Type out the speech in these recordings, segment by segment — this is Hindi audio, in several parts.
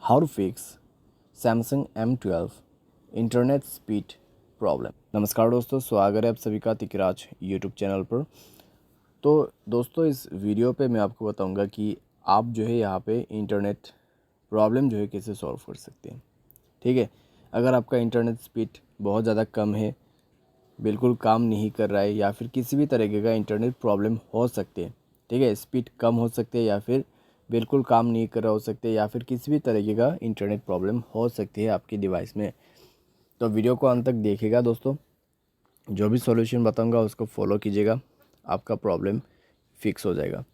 How to fix Samsung M12 internet speed problem. नमस्कार दोस्तों, स्वागत है आप सभी का तिकराज यूट्यूब चैनल पर। तो दोस्तों, इस वीडियो पे मैं आपको बताऊंगा कि आप जो है यहाँ पे इंटरनेट प्रॉब्लम जो है कैसे सॉल्व कर सकते हैं। ठीक है, अगर आपका इंटरनेट स्पीड बहुत ज़्यादा कम है, बिल्कुल काम नहीं कर रहा है, या फिर किसी भी तरीके का इंटरनेट प्रॉब्लम हो सकते हैं। ठीक है, स्पीड कम हो सकते हैं, या फिर बिल्कुल काम नहीं कर रहा हो सकते, या फिर किसी भी तरीके का इंटरनेट प्रॉब्लम हो सकती है आपकी डिवाइस में। तो वीडियो को अंत तक देखिएगा दोस्तों। जो भी सॉल्यूशन बताऊंगा उसको फॉलो कीजिएगा, आपका प्रॉब्लम फिक्स हो जाएगा।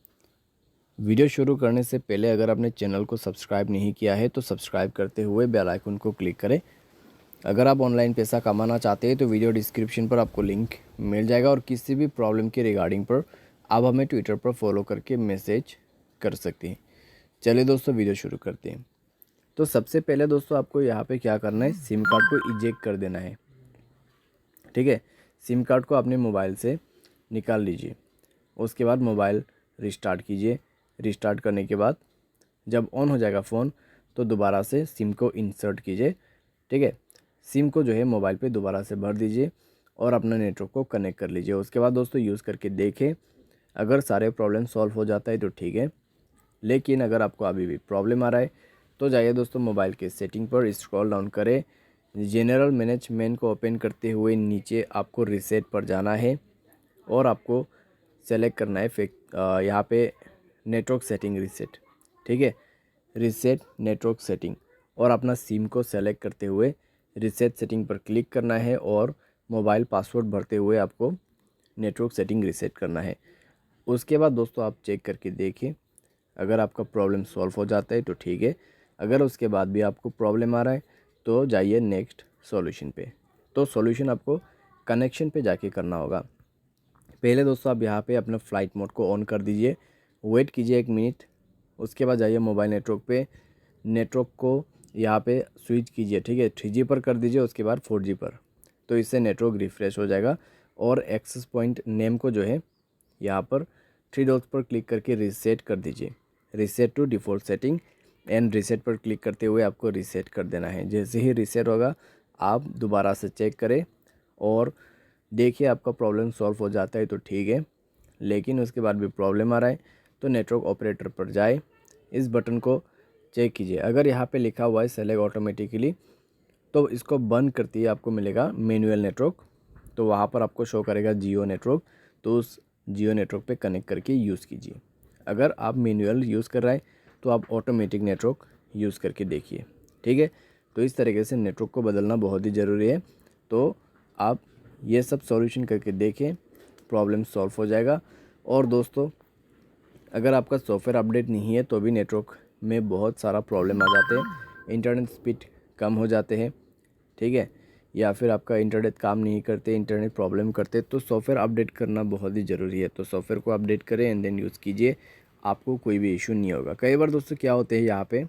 वीडियो शुरू करने से पहले अगर आपने चैनल को सब्सक्राइब नहीं किया है तो सब्सक्राइब करते हुए बेल आइकन को क्लिक करें। अगर आप ऑनलाइन पैसा कमाना चाहते हैं तो वीडियो डिस्क्रिप्शन पर आपको लिंक मिल जाएगा, और किसी भी प्रॉब्लम के रिगार्डिंग पर आप हमें ट्विटर पर फॉलो करके मैसेज कर सकते हैं। चलिए दोस्तों, वीडियो शुरू करते हैं। तो सबसे पहले दोस्तों, आपको यहाँ पे क्या करना है, सिम कार्ड को इजेक्ट कर देना है। ठीक है, सिम कार्ड को अपने मोबाइल से निकाल लीजिए। उसके बाद मोबाइल रिस्टार्ट कीजिए। रिस्टार्ट करने के बाद जब ऑन हो जाएगा फ़ोन तो दोबारा से सिम को इंसर्ट कीजिए। ठीक है, सिम को जो है मोबाइल पे दोबारा से भर दीजिए और अपना नेटवर्क को कनेक्ट कर लीजिए। उसके बाद दोस्तों यूज़ करके देखें, अगर सारे प्रॉब्लम सॉल्व हो जाता है तो ठीक है, लेकिन अगर आपको अभी भी प्रॉब्लम आ रहा है तो जाइए दोस्तों मोबाइल के सेटिंग पर स्क्रॉल डाउन करें। जनरल मैनेजमेंट को ओपन करते हुए नीचे आपको रीसेट पर जाना है और आपको सेलेक्ट करना है यहाँ पे नेटवर्क सेटिंग रीसेट। ठीक है, रीसेट नेटवर्क सेटिंग, और अपना सिम को सेलेक्ट करते हुए रीसेट सेटिंग पर क्लिक करना है और मोबाइल पासवर्ड भरते हुए आपको नेटवर्क सेटिंग रीसेट करना है। उसके बाद दोस्तों आप चेक करके देखिए, अगर आपका प्रॉब्लम सॉल्व हो जाता है तो ठीक है, अगर उसके बाद भी आपको प्रॉब्लम आ रहा है तो जाइए नेक्स्ट सॉल्यूशन पे। तो सॉल्यूशन आपको कनेक्शन पे जाके करना होगा। पहले दोस्तों आप यहाँ पे अपना फ़्लाइट मोड को ऑन कर दीजिए, वेट कीजिए 1 मिनट। उसके बाद जाइए मोबाइल नेटवर्क पे, नेटवर्क को यहाँ पे स्विच कीजिए। ठीक है, 3G पर कर दीजिए, उसके बाद 4G पर। तो इससे नेटवर्क रिफ़्रेश हो जाएगा। और एक्सेस पॉइंट नेम को जो है यहाँ पर 3 डॉट्स पर क्लिक करके रीसेट कर दीजिए। Reset to default setting and reset पर क्लिक करते हुए आपको रीसेट कर देना है। जैसे ही रीसेट होगा आप दोबारा से चेक करें और देखिए, आपका प्रॉब्लम सॉल्व हो जाता है तो ठीक है, लेकिन उसके बाद भी प्रॉब्लम आ रहा है तो नेटवर्क ऑपरेटर पर जाए, इस बटन को चेक कीजिए। अगर यहाँ पे लिखा हुआ है सेलेक्ट ऑटोमेटिकली, तो इसको बंद करते ही आपको मिलेगा मैनुअल नेटवर्क। तो वहाँ पर आपको शो करेगा जियो नेटवर्क, तो उस जियो नेटवर्क पे कनेक्ट करके यूज़ कीजिए। अगर आप मैनुअल यूज़ कर रहे हैं तो आप ऑटोमेटिक नेटवर्क यूज़ करके देखिए। ठीक है, तो इस तरीके से नेटवर्क को बदलना बहुत ही ज़रूरी है। तो आप ये सब सॉल्यूशन करके देखें, प्रॉब्लम सॉल्व हो जाएगा। और दोस्तों, अगर आपका सॉफ्टवेयर अपडेट नहीं है तो भी नेटवर्क में बहुत सारा प्रॉब्लम आ जाते हैं, इंटरनेट स्पीड कम हो जाते हैं। ठीक है, या फिर आपका इंटरनेट काम नहीं करते, इंटरनेट प्रॉब्लम करते, तो सॉफ्टवेयर अपडेट करना बहुत ही ज़रूरी है। तो सॉफ्टवेयर को अपडेट करें एंड देन यूज़ कीजिए, आपको कोई भी इशू नहीं होगा। कई बार दोस्तों क्या होते हैं, यहाँ पे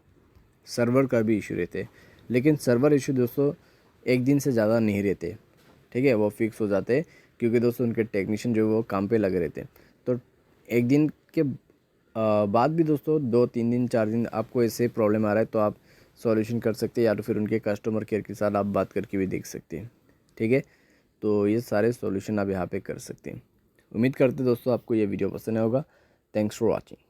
सर्वर का भी इशू रहते हैं, लेकिन सर्वर इशू दोस्तों 1 दिन से ज़्यादा नहीं रहते। ठीक है, वो फिक्स हो जाते हैं, क्योंकि दोस्तों उनके टेक्नीशियन जो वो काम पे लगे रहते हैं। तो 1 दिन के बाद भी दोस्तों 2-3 दिन 4 दिन आपको ऐसे प्रॉब्लम आ रहा है तो आप सॉल्यूशन कर सकते हैं, या तो फिर उनके कस्टमर केयर के साथ आप बात करके भी देख सकते हैं। ठीक है, तो ये सारे सॉल्यूशन आप यहाँ पे कर सकते हैं। उम्मीद करते दोस्तों आपको ये वीडियो पसंद आया होगा। Thanks for watching.